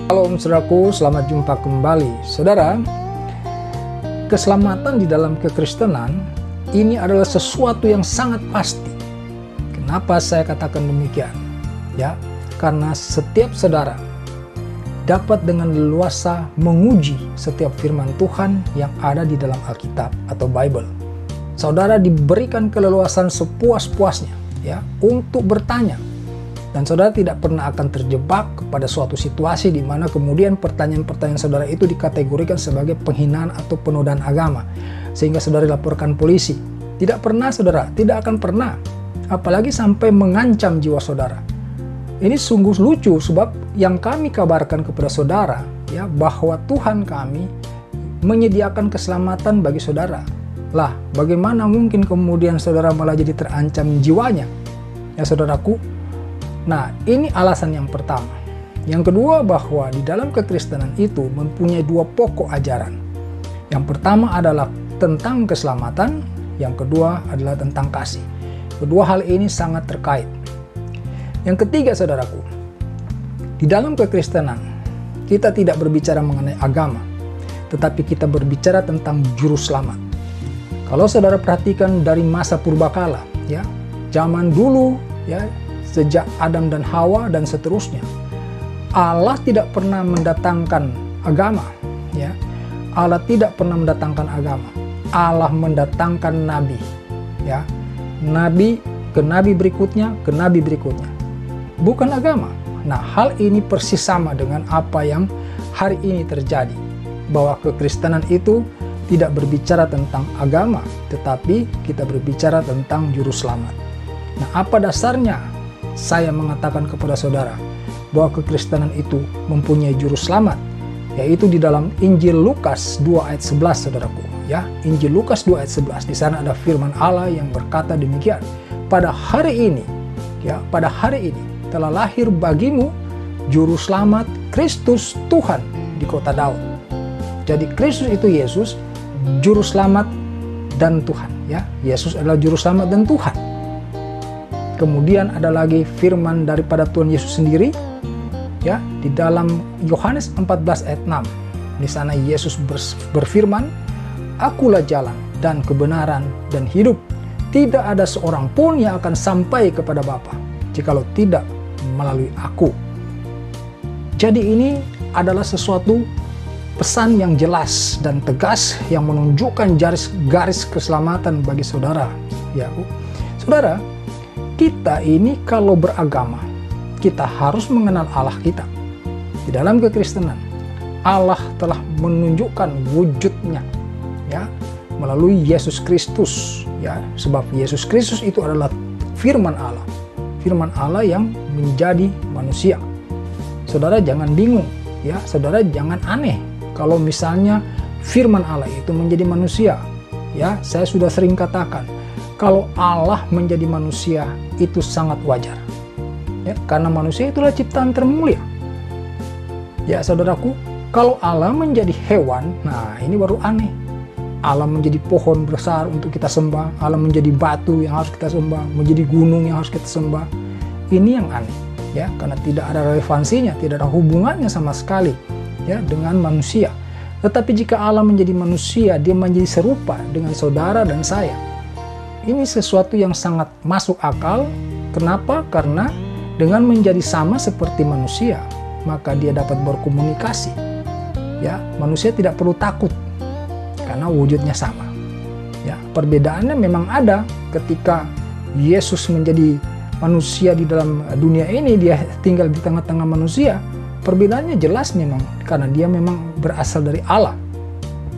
Shalom saudaraku, selamat jumpa kembali. Saudara, keselamatan di dalam kekristenan ini adalah sesuatu yang sangat pasti. Kenapa saya katakan demikian? Ya, karena setiap saudara dapat dengan leluasa menguji setiap firman Tuhan yang ada di dalam Alkitab atau Bible. Saudara diberikan keleluasan sepuas-puasnya ya untuk bertanya. Dan saudara tidak pernah akan terjebak pada suatu situasi di mana kemudian pertanyaan-pertanyaan saudara itu dikategorikan sebagai penghinaan atau penodaan agama. Sehingga saudara dilaporkan polisi. Tidak pernah saudara, tidak akan pernah. Apalagi sampai mengancam jiwa saudara. Ini sungguh lucu sebab yang kami kabarkan kepada saudara ya bahwa Tuhan kami menyediakan keselamatan bagi saudara. Lah, bagaimana mungkin kemudian saudara malah jadi terancam jiwanya? Ya saudaraku, nah, ini alasan yang pertama. Yang kedua, bahwa di dalam kekristenan itu mempunyai dua pokok ajaran. Yang pertama adalah tentang keselamatan, yang kedua adalah tentang kasih. Kedua hal ini sangat terkait. Yang ketiga, saudaraku, di dalam kekristenan kita tidak berbicara mengenai agama, tetapi kita berbicara tentang juru selamat. Kalau saudara perhatikan dari masa purbakala, ya, zaman dulu, ya, sejak Adam dan Hawa dan seterusnya, Allah tidak pernah mendatangkan agama, ya. Allah tidak pernah mendatangkan agama. Allah mendatangkan nabi, ya. Nabi ke nabi berikutnya, ke nabi berikutnya. Bukan agama. Nah, hal ini persis sama dengan apa yang hari ini terjadi, bahwa kekristenan itu tidak berbicara tentang agama, tetapi kita berbicara tentang juru selamat. Nah, apa dasarnya saya mengatakan kepada saudara bahwa kekristenan itu mempunyai juru selamat, yaitu di dalam Injil Lukas 2 ayat 11, saudaraku, ya. Injil Lukas 2 ayat 11, di sana ada firman Allah yang berkata demikian, pada hari ini, ya, pada hari ini telah lahir bagimu juru selamat Kristus Tuhan di kota Daud. Jadi Kristus itu Yesus, juru selamat dan Tuhan, ya. Yesus adalah juru selamat dan Tuhan. Kemudian ada lagi firman daripada Tuhan Yesus sendiri, ya, di dalam Yohanes 14 ayat 6. Di sana Yesus berfirman, "Akulah jalan dan kebenaran dan hidup. Tidak ada seorang pun yang akan sampai kepada Bapa jikalau tidak melalui aku." Jadi ini adalah sesuatu pesan yang jelas dan tegas yang menunjukkan garis keselamatan bagi saudara, ya. Saudara, kita ini kalau beragama, kita harus mengenal Allah kita. Di dalam kekristenan, Allah telah menunjukkan wujudnya, ya, melalui Yesus Kristus, ya. Sebab Yesus Kristus itu adalah firman Allah yang menjadi manusia. Saudara jangan bingung, ya. Saudara jangan aneh kalau misalnya firman Allah itu menjadi manusia, ya. Saya sudah sering katakan, kalau Allah menjadi manusia itu sangat wajar, ya, karena manusia itulah ciptaan termulia. Ya saudaraku, kalau Allah menjadi hewan, nah ini baru aneh. Allah menjadi pohon besar untuk kita sembah, Allah menjadi batu yang harus kita sembah, menjadi gunung yang harus kita sembah. Ini yang aneh, ya, karena tidak ada relevansinya, tidak ada hubungannya sama sekali, ya, dengan manusia. Tetapi jika Allah menjadi manusia, dia menjadi serupa dengan saudara dan saya. Ini sesuatu yang sangat masuk akal. Kenapa? Karena dengan menjadi sama seperti manusia, maka dia dapat berkomunikasi. Ya, manusia tidak perlu takut karena wujudnya sama. Ya, perbedaannya memang ada ketika Yesus menjadi manusia di dalam dunia ini, dia tinggal di tengah-tengah manusia. Perbedaannya jelas memang karena dia memang berasal dari Allah.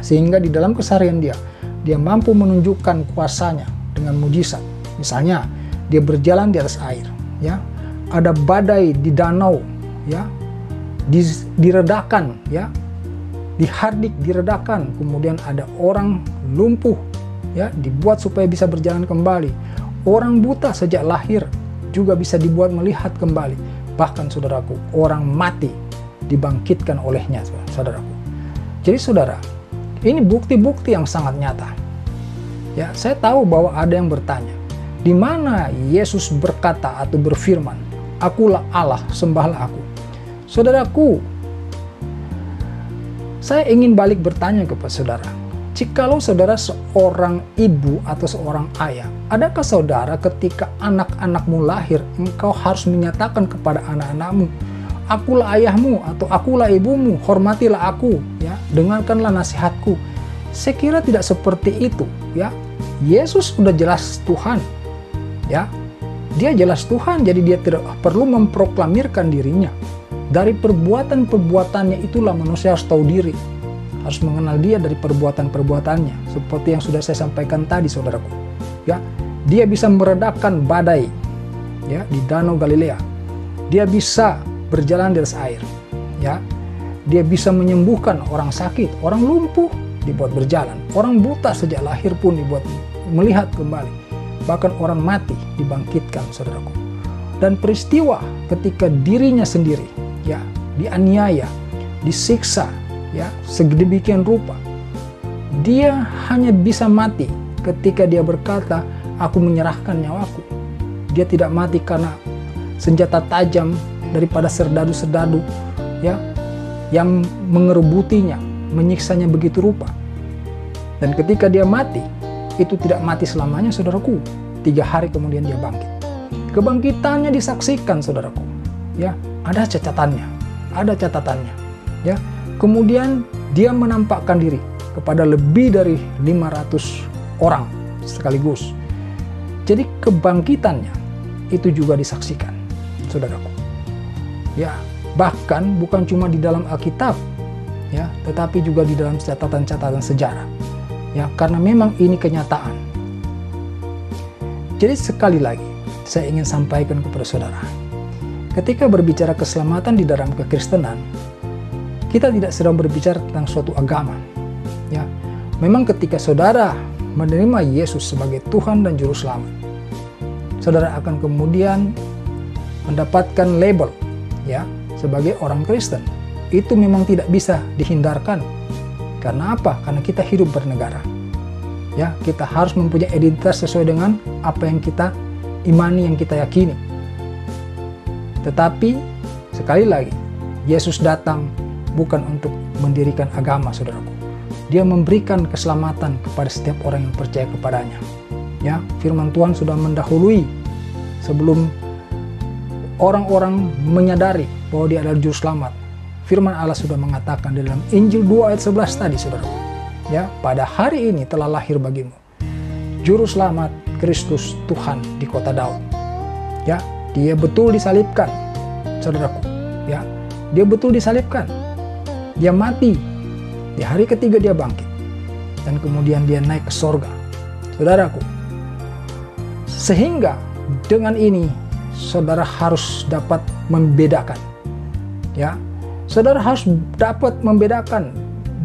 Sehingga di dalam keseharian dia mampu menunjukkan kuasanya dengan mujizat. Misalnya dia berjalan di atas air, ya. Ada badai di danau, ya, diredakan, ya, dihardik, diredakan. Kemudian ada orang lumpuh, ya, dibuat supaya bisa berjalan kembali. Orang buta sejak lahir juga bisa dibuat melihat kembali. Bahkan saudaraku, orang mati dibangkitkan olehnya, saudaraku. Jadi saudara, ini bukti-bukti yang sangat nyata. Ya, saya tahu bahwa ada yang bertanya, di mana Yesus berkata atau berfirman, "Akulah Allah, sembahlah aku." Saudaraku, Saya ingin balik bertanya kepada saudara, jikalau saudara seorang ibu atau seorang ayah, adakah saudara ketika anak-anakmu lahir, engkau harus menyatakan kepada anak-anakmu, akulah ayahmu atau akulah ibumu, hormatilah aku, ya, dengarkanlah nasihatku? Saya kira tidak seperti itu, ya. Yesus sudah jelas Tuhan, ya. Dia jelas Tuhan, jadi dia tidak perlu memproklamirkan dirinya. Dari perbuatan-perbuatannya itulah manusia harus tahu diri, harus mengenal dia dari perbuatan-perbuatannya. Seperti yang sudah saya sampaikan tadi, saudaraku, ya. Dia bisa meredakan badai, ya, di Danau Galilea. Dia bisa berjalan di atas air, ya. Dia bisa menyembuhkan orang sakit, orang lumpuh dibuat berjalan, orang buta sejak lahir pun dibuat melihat kembali. Bahkan orang mati dibangkitkan, saudaraku. Dan peristiwa ketika dirinya sendiri, ya, dianiaya, disiksa, ya, sedemikian rupa, dia hanya bisa mati ketika dia berkata, aku menyerahkan nyawaku. Dia tidak mati karena senjata tajam daripada serdadu-serdadu, ya, yang mengerebutinya, menyiksanya begitu rupa. Dan ketika dia mati, itu tidak mati selamanya, saudaraku. 3 hari kemudian dia bangkit. Kebangkitannya disaksikan, saudaraku, ya. Ada catatannya, ya. Kemudian dia menampakkan diri kepada lebih dari 500 orang sekaligus. Jadi kebangkitannya itu juga disaksikan, saudaraku, ya. Bahkan bukan cuma di dalam Alkitab, ya, tetapi juga di dalam catatan-catatan sejarah, ya, karena memang ini kenyataan. Jadi sekali lagi saya ingin sampaikan kepada saudara, ketika berbicara keselamatan di dalam kekristenan, kita tidak sedang berbicara tentang suatu agama, ya. Memang ketika saudara menerima Yesus sebagai Tuhan dan Juru Selamat, saudara akan kemudian mendapatkan label, ya, sebagai orang Kristen. Itu memang tidak bisa dihindarkan. Karena apa? Karena kita hidup bernegara, ya. Kita harus mempunyai identitas sesuai dengan apa yang kita imani, yang kita yakini. Tetapi sekali lagi, Yesus datang bukan untuk mendirikan agama, saudaraku. Dia memberikan keselamatan kepada setiap orang yang percaya kepadanya, ya. Firman Tuhan sudah mendahului sebelum orang-orang menyadari bahwa dia adalah Juru Selamat. Firman Allah sudah mengatakan di dalam Injil 2 ayat 11 tadi, saudaraku, ya, pada hari ini telah lahir bagimu Juru Selamat, Kristus Tuhan di kota Daud, ya. Dia betul disalibkan, saudaraku, ya. Dia betul disalibkan, dia mati, di hari ketiga dia bangkit, dan kemudian dia naik ke sorga, saudaraku. Sehingga dengan ini saudara harus dapat membedakan, ya. Saudara harus dapat membedakan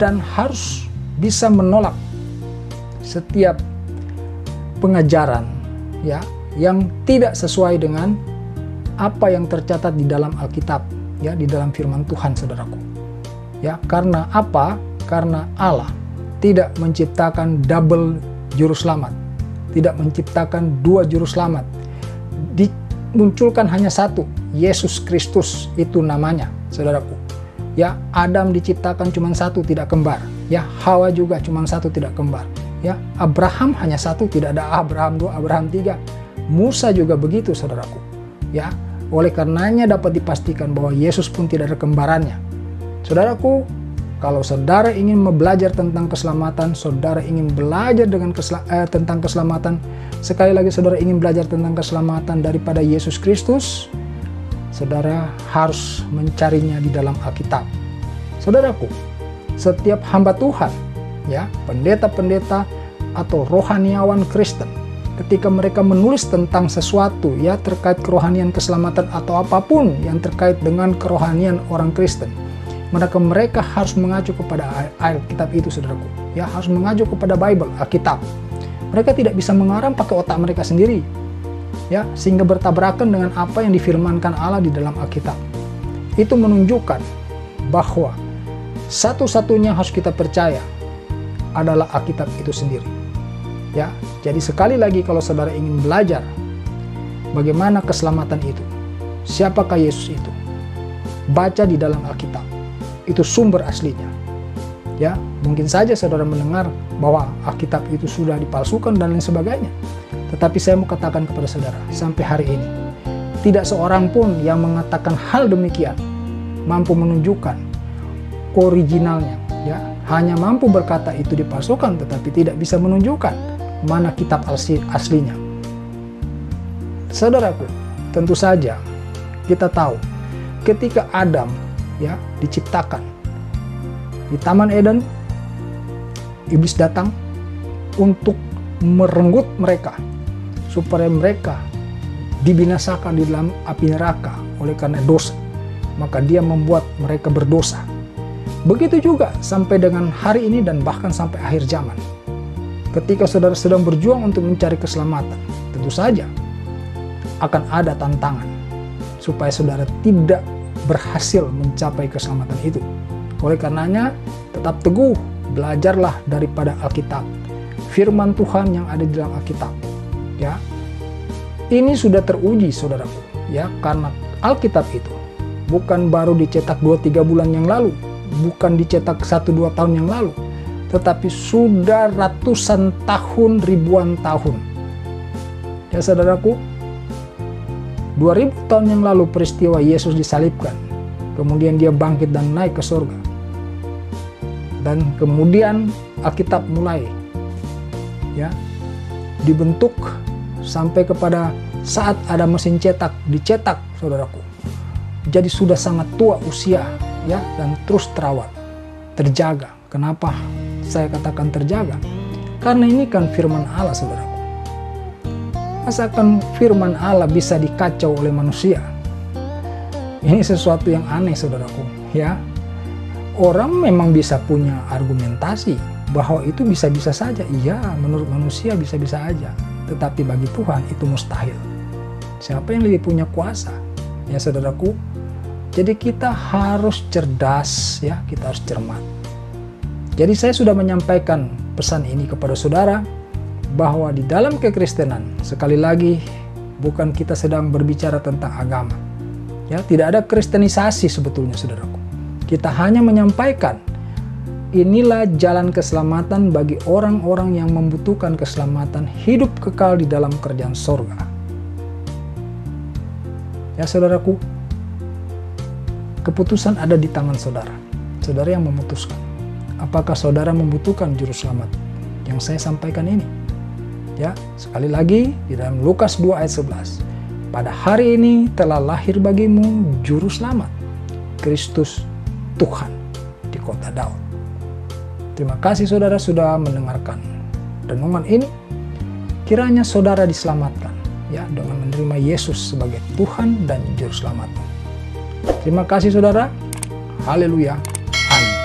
dan harus bisa menolak setiap pengajaran, ya, yang tidak sesuai dengan apa yang tercatat di dalam Alkitab, ya, di dalam firman Tuhan, saudaraku. Ya, karena apa? Karena Allah tidak menciptakan double juru selamat, tidak menciptakan 2 juru selamat. Dimunculkan hanya satu, Yesus Kristus, itu namanya, saudaraku. Ya, Adam diciptakan cuma satu, tidak kembar. Ya, Hawa juga cuma satu, tidak kembar. Ya, Abraham hanya satu, tidak ada Abraham 2, Abraham 3. Musa juga begitu, saudaraku. Ya, oleh karenanya dapat dipastikan bahwa Yesus pun tidak ada kembarannya. Saudaraku, kalau saudara ingin belajar tentang keselamatan, saudara ingin belajar tentang keselamatan, sekali lagi saudara ingin belajar tentang keselamatan daripada Yesus Kristus, saudara harus mencarinya di dalam Alkitab. Saudaraku, setiap hamba Tuhan, ya, pendeta-pendeta atau rohaniawan Kristen, ketika mereka menulis tentang sesuatu, ya, terkait kerohanian keselamatan atau apapun yang terkait dengan kerohanian orang Kristen, maka mereka harus mengacu kepada Alkitab itu, saudaraku. Ya, harus mengacu kepada Bible, Alkitab. Mereka tidak bisa mengarang pakai otak mereka sendiri, ya, sehingga bertabrakan dengan apa yang difirmankan Allah di dalam Alkitab. Itu menunjukkan bahwa satu-satunya harus kita percaya adalah Alkitab itu sendiri. Ya, jadi sekali lagi kalau saudara ingin belajar bagaimana keselamatan itu, siapakah Yesus itu, baca di dalam Alkitab. Itu sumber aslinya. Ya, mungkin saja saudara mendengar bahwa Alkitab itu sudah dipalsukan dan lain sebagainya. Tetapi saya mau katakan kepada saudara, sampai hari ini tidak seorang pun yang mengatakan hal demikian mampu menunjukkan originalnya. Ya, hanya mampu berkata itu dipalsukan, tetapi tidak bisa menunjukkan mana kitab aslinya. Saudaraku, tentu saja kita tahu ketika Adam ya diciptakan di Taman Eden, iblis datang untuk merenggut mereka supaya mereka dibinasakan di dalam api neraka oleh karena dosa. Maka dia membuat mereka berdosa. Begitu juga sampai dengan hari ini dan bahkan sampai akhir zaman. Ketika saudara sedang berjuang untuk mencari keselamatan, tentu saja akan ada tantangan supaya saudara tidak berhasil mencapai keselamatan itu. Oleh karenanya, tetap teguh, belajarlah daripada Alkitab, firman Tuhan yang ada di dalam Alkitab. Ya, ini sudah teruji, saudaraku. Ya, karena Alkitab itu bukan baru dicetak 2-3 bulan yang lalu, bukan dicetak 1-2 tahun yang lalu, tetapi sudah ratusan tahun, ribuan tahun. Ya, saudaraku, 2000 tahun yang lalu peristiwa Yesus disalibkan, kemudian dia bangkit dan naik ke surga. Dan kemudian Alkitab mulai ya dibentuk sampai kepada saat ada mesin cetak, dicetak, saudaraku. Jadi sudah sangat tua usia ya, dan terus terawat, terjaga. Kenapa saya katakan terjaga? Karena ini kan firman Allah, saudaraku. Masakan firman Allah bisa dikacau oleh manusia? Ini sesuatu yang aneh, saudaraku, ya. Orang memang bisa punya argumentasi bahwa itu bisa-bisa saja. Iya, menurut manusia bisa-bisa aja. Tetapi bagi Tuhan itu mustahil. Siapa yang lebih punya kuasa? Ya, saudaraku. Jadi kita harus cerdas, ya, kita harus cermat. Jadi saya sudah menyampaikan pesan ini kepada saudara bahwa di dalam kekristenan, sekali lagi, bukan kita sedang berbicara tentang agama. Ya, tidak ada kristenisasi sebetulnya, saudaraku. Kita hanya menyampaikan inilah jalan keselamatan bagi orang-orang yang membutuhkan keselamatan hidup kekal di dalam kerajaan sorga. Ya, saudaraku, keputusan ada di tangan saudara. Saudara yang memutuskan. Apakah saudara membutuhkan juru selamat yang saya sampaikan ini? Ya, sekali lagi di dalam Lukas 2 ayat 11. Pada hari ini telah lahir bagimu juru selamat, Kristus Tuhan di kota Daud. Terima kasih saudara sudah mendengarkan renungan ini. Kiranya saudara diselamatkan ya dengan menerima Yesus sebagai Tuhan dan juru selamat. Terima kasih saudara. Haleluya. Amin.